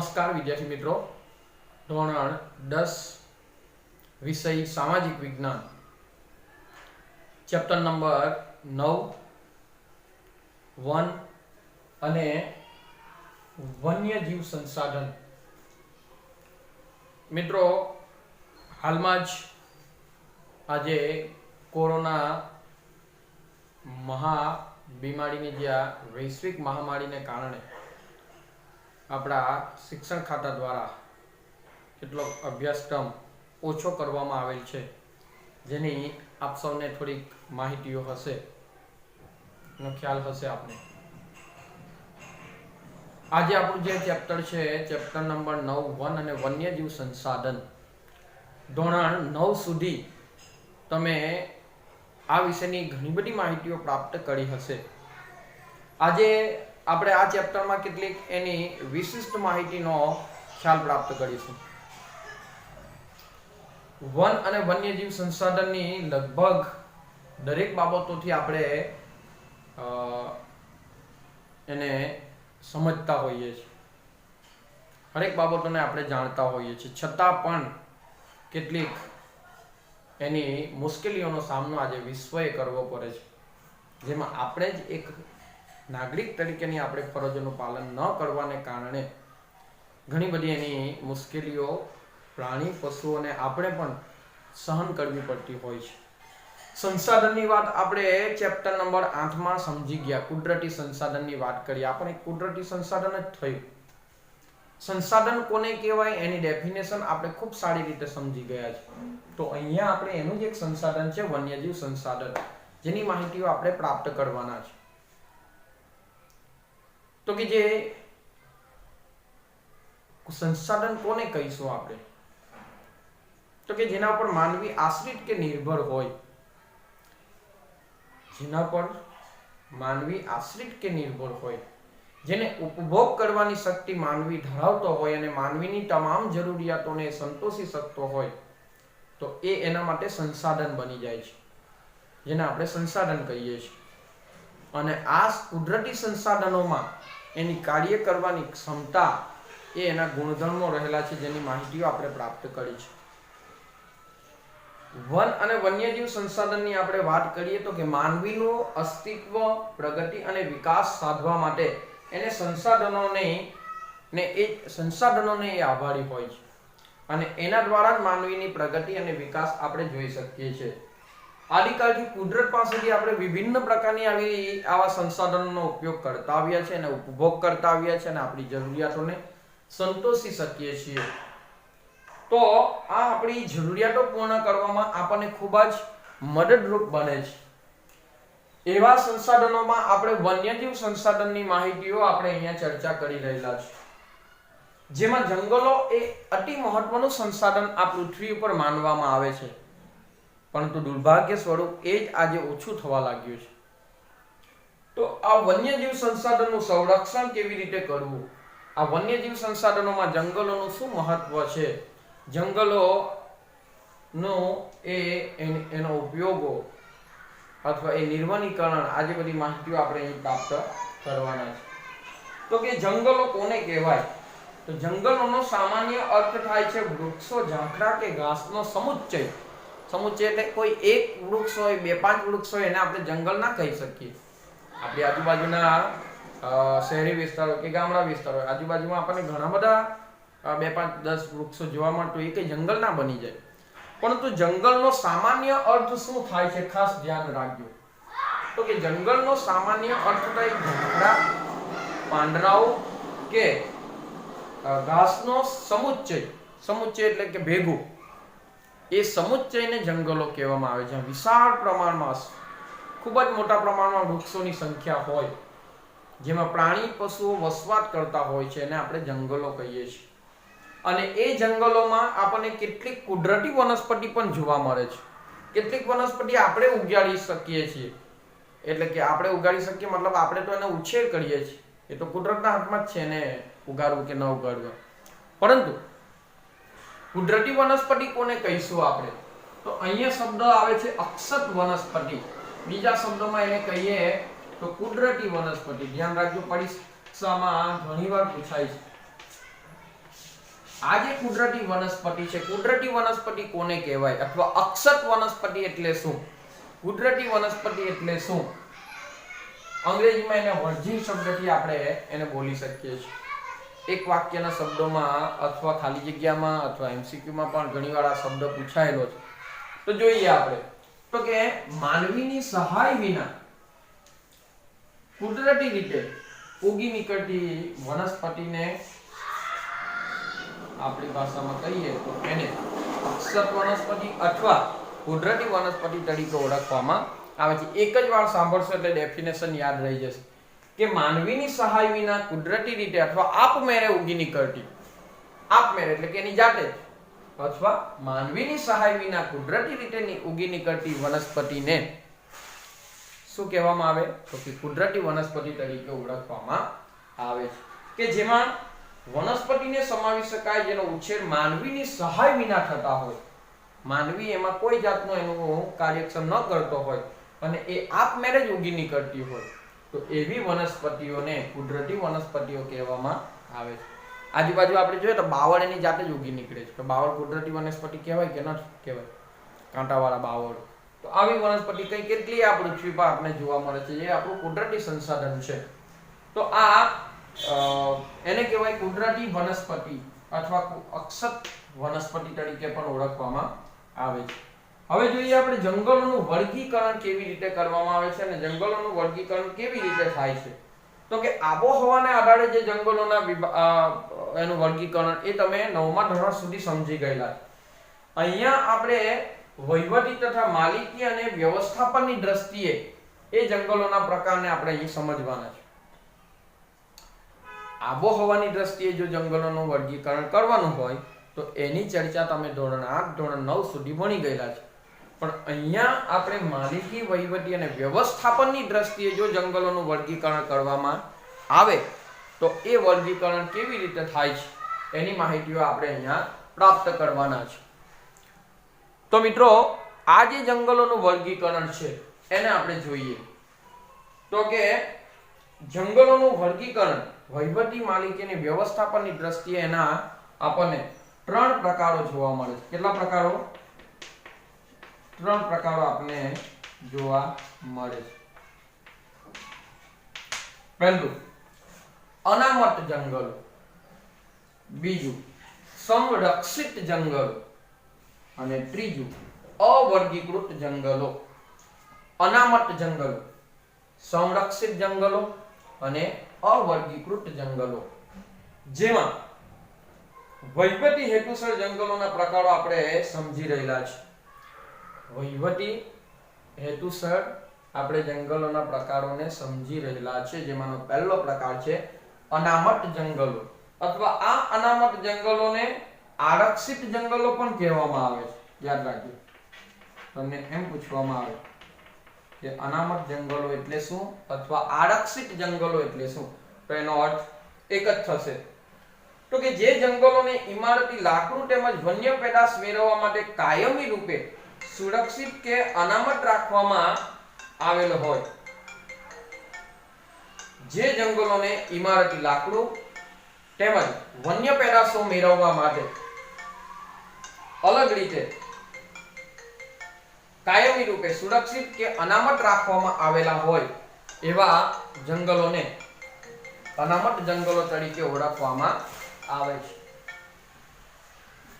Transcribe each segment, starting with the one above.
નમસ્કાર વિદ્યાર્થી મિત્રો, ધોરણ 10 વિષય સામાજિક વિજ્ઞાન, ચેપ્ટર નંબર 9 વન અને વન્યજીવ સંસાધન. મિત્રો, હાલમાં જ આજે કોરોના બીમારીની જે વૈશ્વિક મહામારીને કારણે આપણા શિક્ષણ ખાતા દ્વારા કેટલોક અભ્યાસક્રમ ઓછો કરવામાં આવેલ છે, જેની આપ સૌને થોડીક માહિતીઓ હશે, એનો ખ્યાલ હશે આપને. આજે આપણું જે ચેપ્ટર છે, ચેપ્ટર નંબર 9 વન અને વન્યજીવ સંસાધન, ધોરણ 9 સુધી તમે આ વિશેની ઘણી બધી માહિતીઓ પ્રાપ્ત કરી હશે. આજે આપણે આ ચેપ્ટરમાં કેટલીક એની વિશિષ્ટ માહિતીનો ખ્યાલ પ્રાપ્ત કરીશું. વન અને વન્યજીવ સંસાધનની લગભગ દરેક બાબતોથી આપણે એને સમજતા હોઈએ છીએ, હરેક બાબતોને આપણે જાણતા હોઈએ છીએ, છતાં પણ કેટલીક એની મુશ્કેલીઓનો સામનો આજે વિશ્વએ કરવો પડે છે, જેમાં આપણે જ એક નાગરિક તરીકેની આપણે ફરજોનું પાલન ન કરવાને કારણે ઘણી બધી એની મુશ્કેલીઓ પ્રાણી પશુઓને આપણે પણ સહન કરવી પડતી હોય છે. સંસાધનની વાત આપણે ચેપ્ટર નંબર 8માં સમજી ગયા. કુદરતી સંસાધનની વાત કરી. આપણે કુદરતી સંસાધન જ થયું. સંસાધન કોને કહેવાય એની ડેફિનેશન આપણે ખૂબ સારી રીતે સમજી ગયા છે. તો અહીંયા આપણે એનું જ એક સંસાધન છે વન્યજીવ સંસાધન, જેની માહિતીઓ આપણે પ્રાપ્ત કરવાના છે. તો કે જે સંસાધન કોને કહીશું આપણે? તો કે જેના પર માનવી આશ્રિત કે નિર્ભર હોય, જેના પર માનવી આશ્રિત કે નિર્ભર હોય, જેને ઉપભોગ કરવાની શક્તિ માનવી ધરાવતો હોય અને માનવીની તમામ જરૂરિયાતોને સંતોષી શકતો હોય, તો એ એના માટે સંસાધન બની જાય છે, જેને આપણે સંસાધન કહીએ છીએ. અને આ કુદરતી સંસાધનોમાં એની કાર્ય કરવાની ક્ષમતા એ એના ગુણધર્મો રહેલા છે, જેની માહિતીઓ આપણે પ્રાપ્ત કરી છે. વન અને વન્યજીવ સંસાધનની આપણે વાત કરીએ તો કે માનવીનું અસ્તિત્વ, પ્રગતિ અને વિકાસ સાધવા માટે એને સંસાધનોને એ આભારી હોય છે, અને એના દ્વારા જ માનવીની પ્રગતિ અને વિકાસ આપણે જોઈ શકીએ છીએ. આદિકાળથી કુદરત પાસેથી આપણે વિભિન્ન પ્રકારની આવા સંસાધનોનો ઉપયોગ કરતા આવ્યા છે અને ઉપભોગ કરતા આવ્યા છે, અને આપણી જરૂરિયાતોને સંતોષી શકીએ છીએ. તો આ આપણી જરૂરિયાતો પૂર્ણ કરવામાં આપણને ખૂબ જ મદદરૂપ બને છે. એવા સંસાધનોમાં આપણે વન્યજીવ સંસાધનની માહિતીઓ આપણે અહીંયા ચર્ચા કરી રહેલા છે, જેમાં જંગલો એ અતિ મહત્વનું સંસાધન આ પૃથ્વી ઉપર માનવામાં આવે છે, પરંતુ દુર્ભાગ્ય સ્વરૂપ એ જ આજે ઓછું થવા લાગ્યું છે. તો આ વન્યજીવ સંસાધનનું સંરક્ષણ કેવી રીતે કરવું? આ વન્યજીવ સંસાધનોમાં જંગલોનું શું મહત્વ છે? જંગલોનો એનો ઉપયોગો અથવા એ નિર્વનીકરણ, આજે બધી માહિતીઓ આપણે અહીં પ્રાપ્ત કરવાના છે. તો કે જંગલો કોને કહેવાય? તો જંગલોનો સામાન્ય અર્થ થાય છે વૃક્ષો, ઝાકડા કે ઘાસનો સમુચ્ચય. સમુચ્ચય એટલે કોઈ એક વૃક્ષ હોય, 2-5 વૃક્ષ હોય, એને આપણે જંગલ ના કહી શકીએ. આપણી આજુબાજુના શહેરી વિસ્તારો કે ગામડા વિસ્તારો, આજુબાજુમાં આપણને ઘણા બધા 2-5-10 વૃક્ષો જોવા મળતો, એ કઈ જંગલ ના બની જાય. પરંતુ જંગલનો સામાન્ય અર્થ શું થાય છે, ખાસ ધ્યાન રાખજો. તો કે જંગલનો સામાન્ય અર્થ થાય ઝાકડા, પાંદડાઓ કે ઘાસનો સમુચ્ચય. સમુચ્ચય એટલે કે ભેગું. એ સમુચ્ચયને જંગલો કહેવામાં આવે છે. વિશાળ પ્રમાણમાં, ખૂબ જ મોટા પ્રમાણમાં વૃક્ષોની સંખ્યા હોય, જેમાં પ્રાણી પશુઓ વસવાટ કરતા હોય છે, એને આપણે જંગલો કહીએ છીએ. અને એ જંગલોમાં આપણને કેટલીક કુદરતી વનસ્પતિ પણ જોવા મળે છે. કેટલીક વનસ્પતિ આપણે ઉગાડી શકીએ છીએ, એટલે કે આપણે ઉગાડી શકીએ મતલબ આપણે તો એને ઉછેર કરીએ છીએ, એ તો કુદરતના હાથમાં જ છે એને ઉગાડવું કે ન ઉગાડવું. પરંતુ કુદરતી વનસ્પતિ કોને કહીશું આપણે? તો અહીંયા શબ્દ આવે છે અક્ષત વનસ્પતિ. બીજા શબ્દોમાં એને કહીએ તો કુદરતી વનસ્પતિ. ધ્યાન રાખજો, પરીક્ષામાં ઘણીવાર પૂછાય છે. આ જે કુદરતી વનસ્પતિ છે, કુદરતી વનસ્પતિ કોને કહેવાય અથવા અક્ષત વનસ્પતિ એટલે શું? કુદરતી વનસ્પતિ એટલે શું? અંગ્રેજીમાં એને વર્જિન શબ્દથી આપણે એને બોલી શકીએ છીએ. એક વાક્યના શબ્દોમાં અથવા ખાલી જગ્યામાં અથવા એમસીક્યુમાં પણ ઘણીવાર આ શબ્દ પૂછાયેલો છે. તો જોઈએ આપણે તો કે માનવીની સહાય વિના કુદરતી રીતે ઉગી નીકળતી વનસ્પતિને આપણી ભાષામાં કહીએ તો એને અક્ષત વનસ્પતિ અથવા કુદરતી વનસ્પતિ તરીકે ઓળખવામાં આવે છે. એક જ વાર સાંભળશો એટલે ડેફિનેશન યાદ રહી જશે કે માનવીની સહાય વિના કુદરતી રીતે અથવા આપમેળે ઉગી નીકળતી, આપમેળે એટલે કે એની જાતે અથવા માનવીની સહાય વિના કુદરતી રીતે ઉગી નીકળતી વનસ્પતિને શું કહેવામાં આવે? તો કે કુદરતી વનસ્પતિ તરીકે ઓળખવામાં આવે છે, કે જેમાં વનસ્પતિને સમાવી શકાય, જેનો ઉછેર માનવીની સહાય વિના થતા હોય, માનવી એમાં કોઈ જાતનો એનું કાર્યક્ષમ ન કરતો હોય અને એ આપમેળે જ ઉગી નીકળતી હોય, તો એવી વનસ્પતિઓને કુદરતી વનસ્પતિઓ કહેવામાં આવે છે. આજુબાજુ આપણે જોઈએ તો બાવળ એની જાતે જ ઉગી નીકળે છે, તો બાવળ કુદરતી વનસ્પતિ કહેવાય કે ન કહેવાય? કાંટાવાળા બાવળ. તો આવી વનસ્પતિ કઈ કેટલી આ પૃથ્વી પર આપણે જોવા મળે છે, જે આપણું કુદરતી સંસાધન છે. તો આ એને કહેવાય કુદરતી વનસ્પતિ અથવા અક્ષત વનસ્પતિ તરીકે પણ ઓળખવામાં આવે છે. હવે જોઈએ આપણે જંગલોનું વર્ગીકરણ કેવી રીતે કરવામાં આવે છે અને જંગલોનું વર્ગીકરણ કેવી રીતે થાય છે. તો કે આબોહવાને આધારે જે જંગલોના એનું વર્ગીકરણ એ તમે 9મા ધોરણ સુધી સમજી ગયેલા. અહીંયા આપણે વહીવટી તથા માલિકી અને વ્યવસ્થાપનની દ્રષ્ટિએ એ જંગલોના પ્રકારને આપણે અહીં સમજવાના છે. આબોહવાની દ્રષ્ટિએ જો જંગલોનું વર્ગીકરણ કરવાનું હોય તો એની ચર્ચા તમે ધોરણ 8 ધોરણ 9 સુધી ભણી ગયેલા છે. પણ અહીંયા આપણે માલિકી, વહીવટી અને વ્યવસ્થાપનની દ્રષ્ટિએ જો જંગલોનું વર્ગીકરણ કરવામાં આવે તો એ વર્ગીકરણ કેવી રીતે થાય છે એની માહિતીઓ આપણે અહીંયા પ્રાપ્ત કરવાના છે. તો મિત્રો, આ જે જંગલોનું વર્ગીકરણ છે એને આપણે જોઈએ તો કે જંગલોનું વર્ગીકરણ વહીવટી, માલિકી અને વ્યવસ્થાપનની દ્રષ્ટિએ એના આપણને 3 પ્રકારો જોવા મળે છે. કેટલા પ્રકારો? 3 પ્રકારો આપણને જોવા મળે છે. પહેલું અનામત જંગલો, બીજું સંરક્ષિત જંગલો અને ત્રીજું અવર્ગીકૃત જંગલો. અનામત જંગલો, સંરક્ષિત જંગલો અને અવર્ગીકૃત જંગલો. જેમાં વહીવટી હેતુસર જંગલોના પ્રકારો આપણે સમજી રહેલા છે. વહીવટી હેતુસર આપણે જંગલોના પ્રકારોને સમજી રહેલા છે, જેમાંનો પહેલો પ્રકાર છે અનામત જંગલો, અથવા આ અનામત જંગલોને આરક્ષિત જંગલો પણ કહેવામાં આવે છે. યાદ રાખજો, તમને એમ પૂછવામાં આવે કે અનામત જંગલો એટલે શું અથવા આરક્ષિત જંગલો એટલે શું, તો એનો અર્થ એક જ થશે. તો કે જે જંગલોને ઇમારતી, લાકડું તેમજ વન્ય પેદાશ મેળવવા માટે કાયમી રૂપે સુરક્ષિત કે અનામત રાખવામાં આવેલ હોય, જે જંગલોને ઇમારતી, લાકડું તેમજ વન્ય પેદાશો મેળવવા માટે અલગ રીતે કાયમી રૂપે સુરક્ષિત કે અનામત રાખવામાં આવેલા હોય એવા જંગલોને અનામત જંગલો તરીકે ઓળખવામાં આવે છે.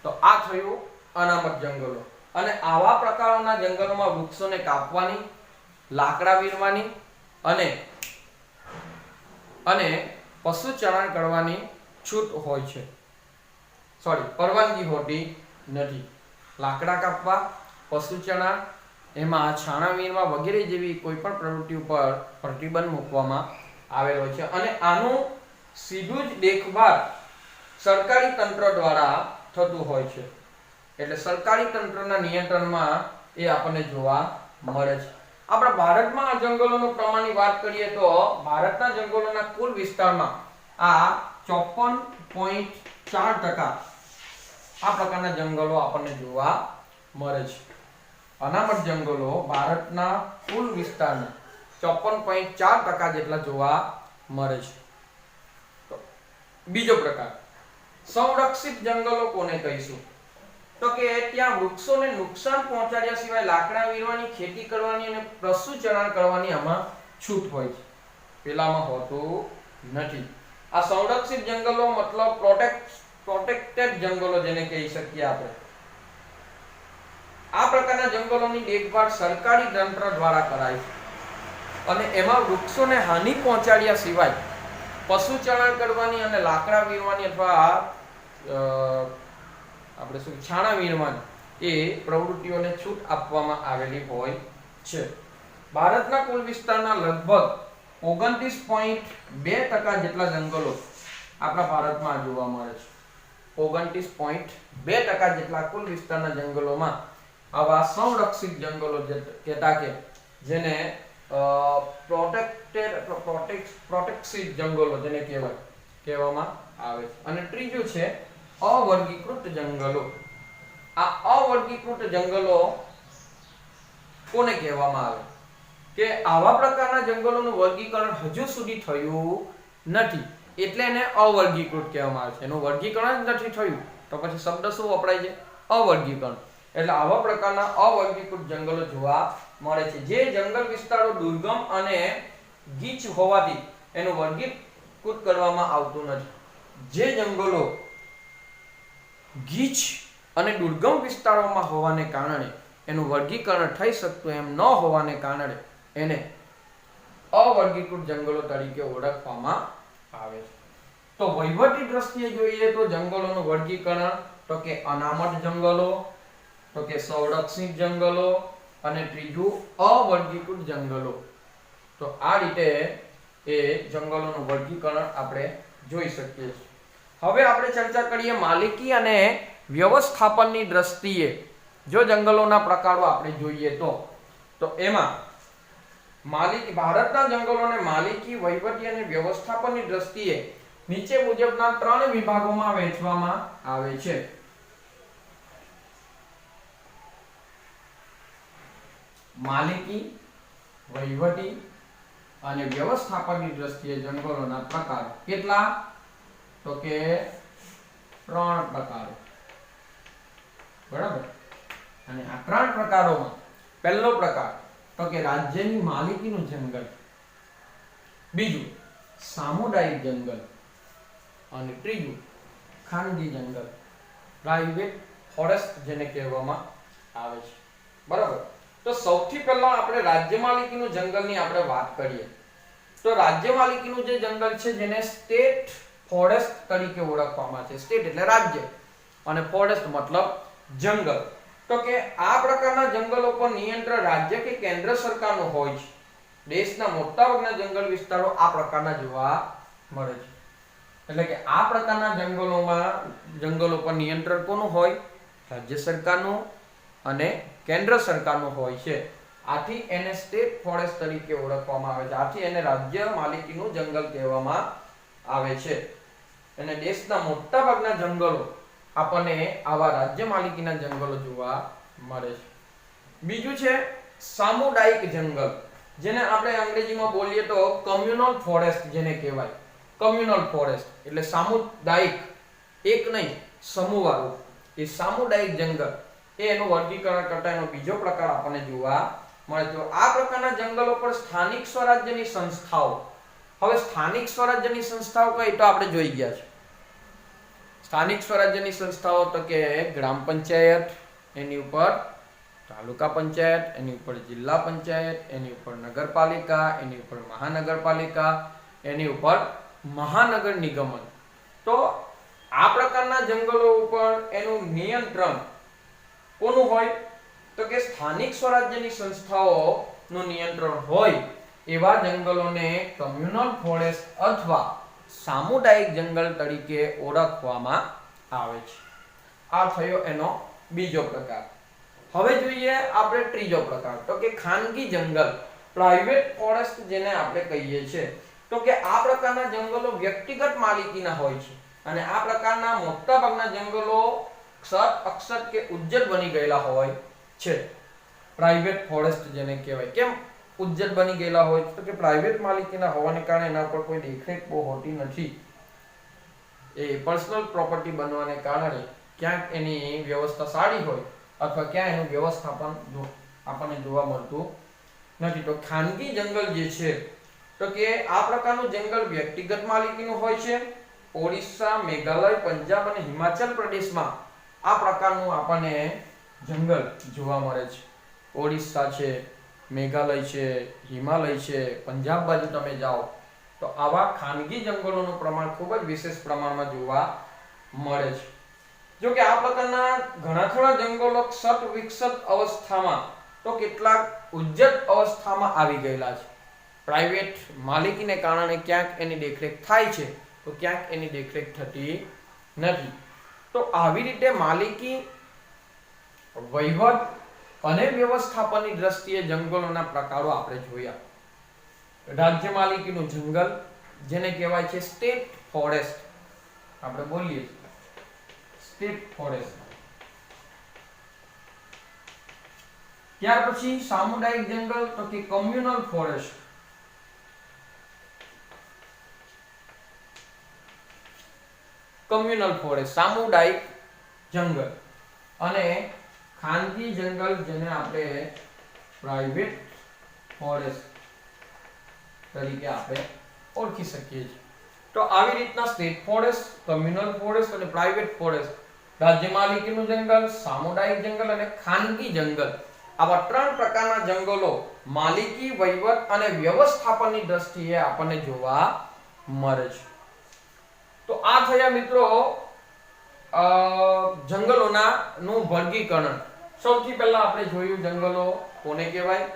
તો આ થયું અનામત જંગલો. અને આવા પ્રકારોના જંગલોમાં વૃક્ષોને કાપવાની, લાકડા વીણવાની અને પશુ ચરણ કરવાની છૂટ હોય છે. પરવાનગી હોતી નથી. લાકડા કાપવા, પશુ ચણા, એમાં છાણા વીણવા વગેરે જેવી કોઈ પણ પ્રવૃત્તિ ઉપર પ્રતિબંધ મૂકવામાં આવેલો છે. અને આનું સીધું જ દેખભાળ સરકારી તંત્ર દ્વારા થતું હોય છે. એટલે સરકારી તંત્રના નિયંત્રણમાં એ આપણને જોવા મળે છે. આપણા ભારતમાં જંગલોનું પ્રમાણની વાત કરીએ તો ભારતના જંગલોના કુલ વિસ્તારમાં આ 54.4% આ પ્રકારના જંગલો આપણને જોવા મળે છે. અનામત જંગલો ભારતના કુલ વિસ્તારના 54.4% જેટલા જોવા મળે છે. બીજો પ્રકાર સંરક્ષિત જંગલો કોને કહીશું? તો કે ત્યાં વૃક્ષોને નુકસાન પહોંચાડ્યા સિવાય લાકડા વીણવાની, ખેતી કરવાની અને પશુ ચરણ કરવાની આમાં છૂટ હોય છે. પેલામાં હોતું નથી. આ સંરક્ષિત જંગલો મતલબ પ્રોટેક્ટેડ જંગલો જેને કહી શકીએ આપણે. આ પ્રકારના જંગલોની દેખભાળ સરકારી તંત્ર દ્વારા કરાય છે અને એમાં વૃક્ષોને હાનિ પહોંચાડ્યા સિવાય પશુ ચરણ કરવાની અને લાકડા વીણવાની અથવા આપણે શું છાણા વીણવાની એ પ્રવૃત્તિઓને છૂટ આપવામાં આવેલી હોય છે. ભારતના કુલ વિસ્તારના લગભગ 29.2% જેટલા જંગલો આપણા ભારતમાં જોવા મળે છે. 29.2% જેટલા કુલ વિસ્તારના જંગલોમાં આવા સંરક્ષિત જંગલો કહેતા કે જેને પ્રોટેક્ટેડ જંગલો જેને કહેવામાં આવે છે. અને ત્રીજું છે અવર્ગીકૃત જંગલો. આ અવર્ગીકૃત જંગલો કોને કહેવામાં આવે કે આવા પ્રકારના જંગલોનું વર્ગીકરણ હજુ સુધી થયું નથી એટલે એને અવર્ગીકૃત કહેવામાં આવે છે. એનું વર્ગીકરણ જ નથી થયું તો પછી શબ્દ શું વપરાય છે? અવર્ગીકરણ. એટલે આવા પ્રકારના અવર્ગીકૃત જંગલો જોવા મળે છે. જે જંગલ વિસ્તારો દુર્ગમ અને ગીચ હોવાથી એનું વર્ગીકૃત કરવામાં આવતું નથી. જે જંગલો ગીચ અને દુર્ગમ વિસ્તારોમાં હોવાને કારણે એનું વર્ગીકરણ થઈ શકતું એમ ન હોવાને કારણે એને અવર્ગીકૃત જંગલો તરીકે ઓળખવામાં આવે છે. તો વહીવટી દ્રષ્ટિએ જોઈએ તો જંગલોનું વર્ગીકરણ તો કે અનામત જંગલો, તો કે સંરક્ષિત જંગલો અને ત્રીજું અવર્ગીકૃત જંગલો. તો આ રીતે એ જંગલોનું વર્ગીકરણ આપણે જોઈ શકીએ છીએ. હવે આપણે ચર્ચા કરીએ માલિકી અને વ્યવસ્થાપનની દ્રષ્ટિએ. જો જંગલોના પ્રકારો આપણે જોઈએ તો એમાં ભારતના જંગલોને માલિકી, વહીવટી અને વ્યવસ્થાપનની દ્રષ્ટિએ નીચે મુજબના 3 વિભાગોમાં વહેંચવામાં આવે છે. માલિકી, વહીવટી અને વ્યવસ્થાપનની દ્રષ્ટિએ જંગલોના પ્રકાર કેટલા? તો કે 3 પ્રકારો. બરાબર. અને આ 3 પ્રકારોમાં પહેલો પ્રકાર તો કે રાજ્યની માલિકીનું જંગલ, બીજું સામુદાયિક જંગલ અને ત્રીજું ખાનગી જંગલ, પ્રાઇવેટ ફોરેસ્ટ જેને કહેવામાં આવે છે. બરાબર. તો સૌથી પહેલા આપણે રાજ્ય માલિકીનું જંગલની આપણે વાત કરીએ તો રાજ્ય માલિકીનું જે જંગલ છે જેને સ્ટેટ ફોરેસ્ટ તરીકે ઓળખવામાં છે. સ્ટેટ એટલે રાજ્ય અને ફોરેસ્ટ મતલબ જંગલ. તો કે આ પ્રકારના જંગલો પર નિયંત્રણ રાજ્ય કે કેન્દ્ર સરકારનું હોય છે. દેશના મોટાભાગના જંગલ વિસ્તારો આ પ્રકારના જોવા મળે છે. એટલે કે આ પ્રકારના જંગલો પર નિયંત્રણ કોનું હોય? રાજ્ય સરકારનું અને કેન્દ્ર સરકારનું હોય છે. આથી એને સ્ટેટ ફોરેસ્ટ તરીકે ઓળખવામાં આવે છે. આથી એને રાજ્ય માલિકીનું જંગલ કહેવામાં આવે છે. અને દેશના મોટાભાગના જંગલો આપણને આવા રાજ્ય માલિકીના જંગલો જોવા મળે છે. બીજું છે સામુદાયિક જંગલ, જેને આપણે અંગ્રેજીમાં બોલીએ તો કમ્યુનલ ફોરેસ્ટ જેને કહેવાય. કમ્યુનલ ફોરેસ્ટ એટલે સામુદાયિક, એક નહીં સમૂહવાળું એ સામુદાયિક જંગલ. એનું વર્ગીકરણ કરતા એનો બીજો પ્રકાર આપણને જોવા મળે છે. આ પ્રકારના જંગલો પર સ્થાનિક સ્વરાજ્યની સંસ્થાઓ. હવે સ્થાનિક સ્વરાજ્યની સંસ્થાઓ કઈ તો આપણે જોઈ ગયા છે. સ્થાનિક સ્વરાજ્યની સંસ્થાઓ તો કે ગ્રામ પંચાયત, એની ઉપર તાલુકા પંચાયત, એની ઉપર જિલ્લા પંચાયત, એની ઉપર નગરપાલિકા, એની ઉપર મહાનગરપાલિકા, એની ઉપર મહાનગર નિગમન. તો આ પ્રકારના જંગલો ઉપર એનું નિયંત્રણ કોનું હોય? તો કે સ્થાનિક સ્વરાજ્યની સંસ્થાઓનું નિયંત્રણ હોય એવા જંગલોને કમ્યુનલ ફોરેસ્ટ અથવા સામુદાયિક જંગલ તરીકે ઓળખવામાં આવે છે. આ થયો એનો બીજો પ્રકાર. હવે જોઈએ આપણે ત્રીજો પ્રકાર તો કે ખાનગી જંગલ, પ્રાઇવેટ ફોરેસ્ટ જેને આપણે કહીએ છીએ. તો કે આ પ્રકારના જંગલો વ્યક્તિગત માલિકીના હોય છે અને આ પ્રકારના મોટાભાગના જંગલો અક્ષત કે ઉજ્જડ બની ગયેલા હોય છે. પ્રાઇવેટ ફોરેસ્ટ જેને કહેવાય. કેમ ઉજ્જડ બની ગયેલા હોય તો કે પ્રાઇવેટ માલિકીના હોવાને કારણે એના પર કોઈ દેખરેખ બહુ હોતી નથી. એ પર્સનલ પ્રોપર્ટી બનવાને કારણે ક્યાંક એની વ્યવસ્થા સારી હોય અથવા ક્યાં એનું વ્યવસ્થાપન આપણને જોવા મળતું નથી. તો ખાનગી જંગલ જે છે તો કે આ પ્રકારનું જંગલ વ્યક્તિગત માલિકીનું હોય છે. ઓડિશા, મેઘાલય, પંજાબ અને હિમાચલ પ્રદેશમાં આ પ્રકારનું આપણને જંગલ જોવા મળે છે. ઓડિશા છે, મેઘાલય છે, હિમાલય છે, પંજાબ બાજુ તમે જાઓ તો આવા ખાનગી જંગલોનું પ્રમાણ ખૂબ જ વિશેષ પ્રમાણમાં જોવા મળે છે. જો કે આ પ્રકારના ઘણા ખરા જંગલો ક્ષત વિકસિત અવસ્થામાં તો કેટલાક ઉજ્જત અવસ્થામાં આવી ગયેલા છે. પ્રાઇવેટ માલિકીને કારણે ક્યાંક એની દેખરેખ થાય છે તો ક્યાંક એની દેખરેખ થતી નથી. તો આવી રીતે માલિકી, વહીવટ અને વ્યવસ્થાપનની દ્રષ્ટિએ જંગલોના પ્રકારો આપણે જોયા. રાજ્ય માલિકીનું જંગલ જેને કહેવાય છે સ્ટેટ ફોરેસ્ટ, આપણે બોલીએ સ્ટેટ ફોરેસ્ટ. ત્યાર પછી સામુદાયિક જંગલ તો કે કમ્યુનલ ફોરેસ્ટ. કમ્યુનલ ફોરેસ્ટ સામુદાયિક જંગલ. અને ખાનગી જંગલ જેને આપણે પ્રાઇવેટ ફોરેસ્ટ તરીકે આપણે ઓળખી શકીએ છીએ. તો આવી રીતના સ્ટેટ ફોરેસ્ટ, કમ્યુનલ ફોરેસ્ટ અને પ્રાઇવેટ ફોરેસ્ટ, રાજ્ય માલિકીનું જંગલ, સામુદાયિક જંગલ અને ખાનગી જંગલ, આવા 3 પ્રકારના જંગલો માલિકી, વહીવટ અને વ્યવસ્થાપનની દ્રષ્ટિએ આપણને જોવા મળે છે. તો આ થયા મિત્રો જંગલોના નું વર્ગીકરણ. સૌથી પહેલા આપણે જોયું જંગલો કોને કહેવાય.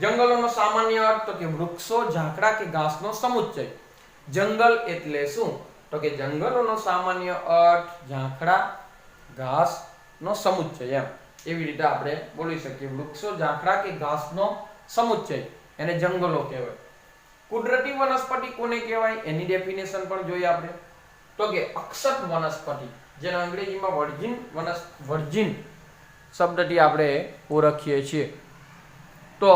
જંગલોનો સામાન્ય અર્થ તો કે વૃક્ષો, ઝાકડા કે ઘાસનો સમુચ્ચય. જંગલ એટલે શું? તો કે જંગલોનો સામાન્ય અર્થ ઝાકડા, ઘાસનો સમુચ્ચય. એવી રીતે આપણે બોલી શકીએ. વૃક્ષો, ઝાકડા કે ઘાસનો સમુચ્ચય એને જંગલો કહેવાય. કુદરતી વનસ્પતિ કોને કહેવાય એની ડેફિનેશન પણ જોઈએ આપણે. તો કે અક્ષત વનસ્પતિ, જેને અંગ્રેજીમાં વર્જિન શબ્દથી આપણે ઓળખીએ છીએ. તો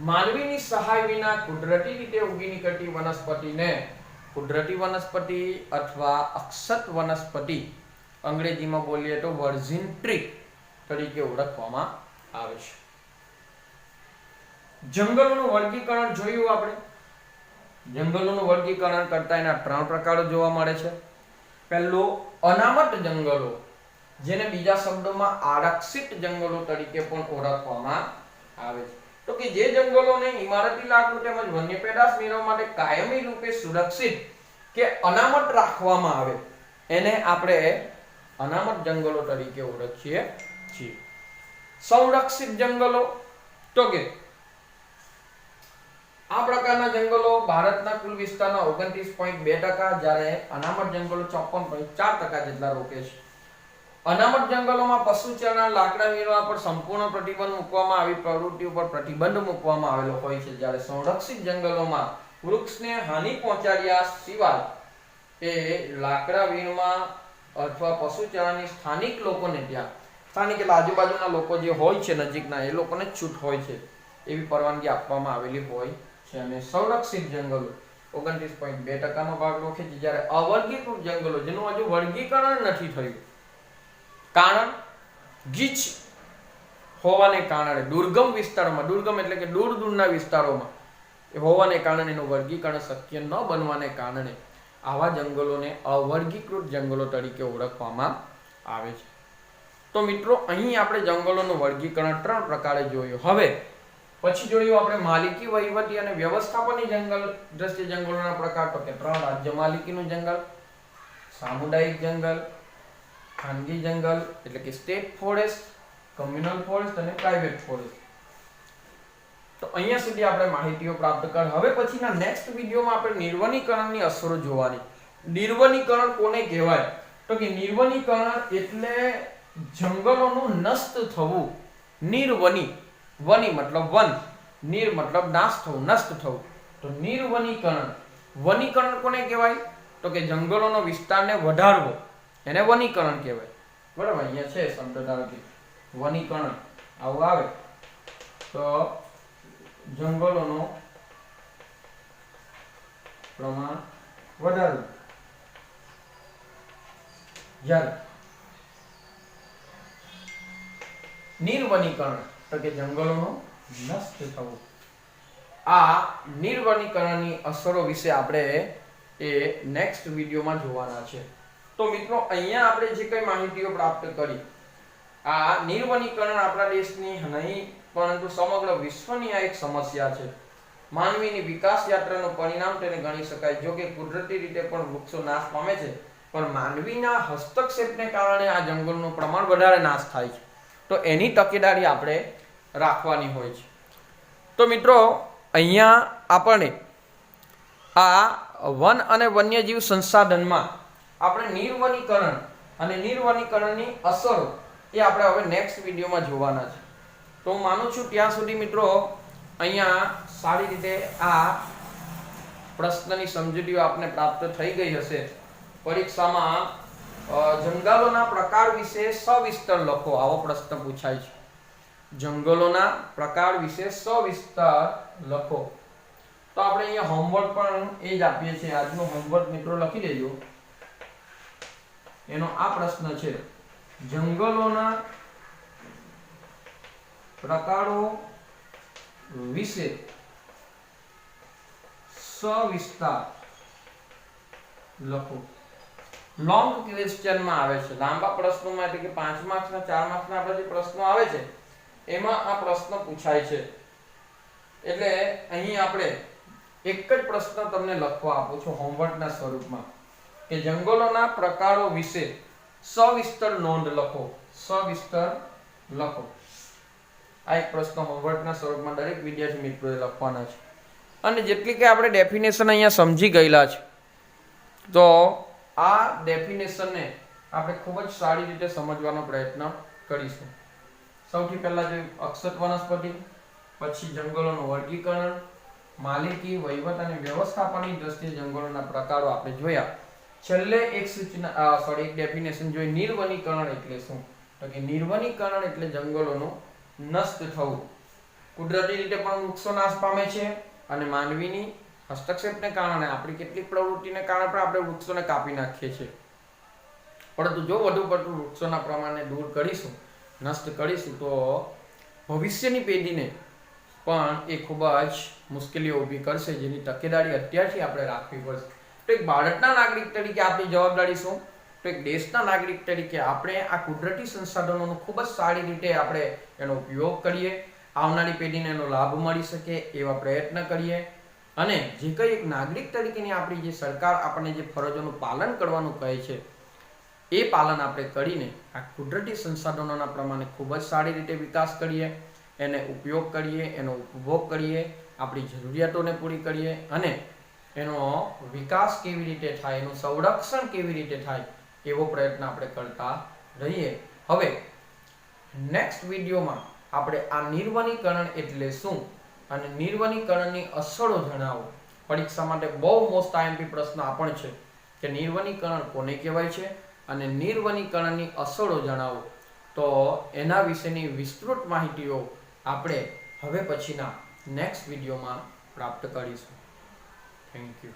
માનવીની સહાય વિના કુદરતી રીતે ઉગી નીકળતી વનસ્પતિને કુદરતી વનસ્પતિ અથવા અક્ષત વનસ્પતિ, અંગ્રેજીમાં બોલીએ તો વર્જિન ટ્રી તરીકે ઓળખવામાં આવે છે. જંગલોનું વર્ગીકરણ જોયું આપણે. જંગલોનું વર્ગીકરણ કરતા એના 3 પ્રકારો જોવા મળે છે. પહેલું અનામત જંગલો, જેને બીજા શબ્દોમાં આરક્ષિત જંગલો તરીકે પણ ઓળખવામાં આવે છે. તો કે જે જંગલોને ઇમારતી લાકડું તેમજ વન્ય પેદાશ મેળવવા માટે કાયમી રૂપે સુરક્ષિત કે અનામત રાખવામાં આવે એને આપણે અનામત જંગલો તરીકે ઓળખીએ છીએ. સંરક્ષિત જંગલો તો કે આ પ્રકારના જંગલો ભારતના કુલ વિસ્તારના 29.2%, જ્યારે અનામત જંગલો 54.4% જેટલા રોકે છે. અનામત જંગલોમાં પશુ ચરના, લાકડા મેળવવા પર સંપૂર્ણ પ્રતિબંધ મૂકવામાં આવી પ્રવૃત્તિ ઉપર પ્રતિબંધ મૂકવામાં આવેલો હોય છે. જ્યારે સંરક્ષિત જંગલોમાં વૃક્ષને હાનિ પહોંચાડ્યા સિવાય એ લાકડા વીણવા અથવા પશુ ચરાની સ્થાનિક લોકોને ત્યાં સ્થાનિક એટલે આજુબાજુના લોકો જે હોય છે નજીકના એ લોકોને છૂટ હોય છે એવી પરવાનગી આપવામાં આવેલી હોય છે. અને સંરક્ષિત જંગલો 29.2% ભાગ રોકે છે. જ્યારે અવર્ગીકૃત જંગલો જેનું હજુ વર્ગીકરણ નથી થયું, કારણ ગીચ હોવાને કારણે દુર્ગમ વિસ્તારોમાં, દુર્ગમ એટલે કે દૂર દૂરના વિસ્તારોમાં હોવાને કારણે એનું વર્ગીકરણ શક્ય ન બનવાને કારણે આવા જંગલોને અવર્ગીકૃત જંગલો તરીકે ઓળખવામાં આવે છે. તો મિત્રો અહીં આપણે જંગલોનું વર્ગીકરણ 3 પ્રકારે જોયું. હવે પછી જોયું આપણે માલિકી, વહીવટી અને વ્યવસ્થાપનની જંગલ દ્રષ્ટિએ જંગલોના પ્રકાર. તો કે 3 રાજ્ય માલિકીનું જંગલ, સામુદાયિક જંગલ, ખાનગી જંગલ એટલે કે સ્ટેટ ફોરેસ્ટ, કમ્યુનલ ફોરેસ્ટ અને પ્રાઇવેટ ફોરેસ્ટ. તો અહીંયા સુધી આપણે માહિતીઓ પ્રાપ્ત કરી. હવે પછીના નેક્સ્ટ વિડીયોમાં આપણે નિર્વનીકરણની અસરો જોવાની. નિર્વનીકરણ કોને કહેવાય? તો કે નિર્વનીકરણ એટલે જંગલોનું નષ્ટ થવું. નિર્વની, વની મતલબ વન, નિર મતલબ નાશ થવું, નષ્ટ થવું. તો નિર્વનીકરણ. વનીકરણ કોને કહેવાય? તો કે જંગલોનો વિસ્તારને વધારવો એને વનીકરણ કહેવાય. બરાબર, અહીંયા છે શબ્દ ધારો કે વનીકરણ આવું આવે તો જંગલોનો પ્રમાણ વધારવું. જ્યારે નિર્વનીકરણ તો કે જંગલોનું નષ્ટ થવું, આ નિર્વનીકરણની અસરો વિશે આપણે એ નેક્સ્ટ વિડીયોમાં જોવાના છે. તો મિત્રો અહીંયા આપણે જે કઈ માહિતીઓ પ્રાપ્ત કરી, આ નિર્વનીકરણ આપણા દેશની નહીં પરંતુ સમગ્ર વિશ્વની આ એક સમસ્યા છે. માનવીની વિકાસ યાત્રાનું પરિણામ તેને ગણી શકાય. જો કે કુદરતી રીતે પણ વૃક્ષો નાશ પામે છે, પણ માનવીના હસ્તક્ષેપને કારણે આ જંગલનું પ્રમાણ વધારે નાશ થાય છે. તો એની તકેદારી આપણે રાખવાની હોય છે. તો મિત્રો અહીંયા આપણે આ વન અને વન્યજીવ સંસાધનમાં આપણે નિર્વનીકરણ અને નિર્વનીકરણની અસરો એ આપણે હવે નેક્સ્ટ વિડીયોમાં જોવાના છે. તો હું માનું છું ત્યાં સુધી મિત્રો અહીંયા સારી રીતે આ પ્રશ્નની સમજૂતીઓ આપને પ્રાપ્ત થઈ ગઈ હશે. પરીક્ષામાં જંગલોના પ્રકાર વિશે સવિસ્તર લખો આવો પ્રશ્ન પૂછાય છે. જંગલોના પ્રકાર વિશે સવિસ્તર લખો. તો આપણે અહીંયા હોમવર્ક પણ એ જ આપીએ છીએ. આજનો હોમવર્ક મિત્રો લખી દેજો. એનો આ પ્રશ્ન છે, જંગલોના પ્રકારો વિશે સવિસ્તાર લખો. લોંગ ક્વેશ્ચનમાં આવે છે, લાંબા પ્રશ્નોમાં, એટલે કે 5 માર્ક્સના 4 માર્ક્સના આપણા જે પ્રશ્નો આવે છે એમાં આ પ્રશ્ન પૂછાય છે. એટલે અહીં આપણે એક જ પ્રશ્ન તમને લખવા આપું છું હોમવર્કના સ્વરૂપમાં કે જંગલોના પ્રકારો વિશે સવિસ્તર નોંધ લખો. સવિસ્તર લખો. આ એક પ્રશ્ન હોમવર્કના સ્વરૂપમાં દરેક વિદ્યાર્થી મિત્રોએ લખવાના છે. અને જેટલી કે આપણે ડેફિનેશન અહીંયા સમજી ગયેલા છે, તો આ ડેફિનેશનને આપણે ખૂબ જ સારી રીતે સમજવાનો પ્રયત્ન કરીશું. સૌથી પહેલા જે અક્ષત વનસ્પતિ, પછી જંગલોનું વર્ગીકરણ, માલિકી, વહીવટ અને વ્યવસ્થાપનની દ્રષ્ટિએ જંગલોના પ્રકારો આપણે જોયા. છેલ્લે એક એક ડેફિનેશન જોઈ, નિર્વનીકરણ એટલે શું? તો કે નિર્વનીકરણ એટલે જંગલોનું નષ્ટ થવું. કુદરતી રીતે પણ વૃક્ષો નાશ પામે છે અને માનવીની હસ્તક્ષેપને કારણે, આપણી કેટલીક પ્રવૃત્તિને કારણે પણ આપણે વૃક્ષોને કાપી નાખીએ છીએ. પરંતુ જો વધુ પડતું વૃક્ષોના પ્રમાણને દૂર કરીશું, નષ્ટ કરીશું, તો ભવિષ્યની પેઢીને પણ એ ખૂબ જ મુશ્કેલીઓ ઊભી કરશે, જેની તકેદારી અત્યારથી આપણે રાખવી પડશે. તો એક ભારતના નાગરિક તરીકે આપણી જવાબદારી શું? તો એક દેશના નાગરિક તરીકે આપણે આ કુદરતી સંસાધનોનો ખૂબ જ સારી રીતે આપણે એનો ઉપયોગ કરીએ, આવનારી પેઢીને એનો લાભ મળી શકે એવા પ્રયત્ન કરીએ. અને જે કંઈ એક નાગરિક તરીકેની આપણી જે સરકાર આપણને જે ફરજોનું પાલન કરવાનું કહે છે, એ પાલન આપણે કરીને આ કુદરતી સંસાધનોના પ્રમાણે ખૂબ જ સારી રીતે વિકાસ કરીએ, એને ઉપયોગ કરીએ, એનો ઉપભોગ કરીએ, આપણી જરૂરિયાતોને પૂરી કરીએ અને એનો વિકાસ કેવી રીતે થાય, એનું સંરક્ષણ કેવી રીતે થાય એવો પ્રયત્ન આપણે કરતા રહીએ. હવે નેક્સ્ટ વિડીયોમાં આપણે આ નિર્વનીકરણ એટલે શું અને નિર્વનીકરણની અસરો જણાવો. પરીક્ષા માટે બહુ મોસ્ટ આઈએમપી પ્રશ્ન આ પણ છે કે નિર્વનીકરણ કોને કહેવાય છે અને નિર્વનીકરણની અસરો જણાવો. તો એના વિશેની વિસ્તૃત માહિતીઓ આપણે હવે પછીના નેક્સ્ટ વિડીયોમાં પ્રાપ્ત કરીશું. Thank you.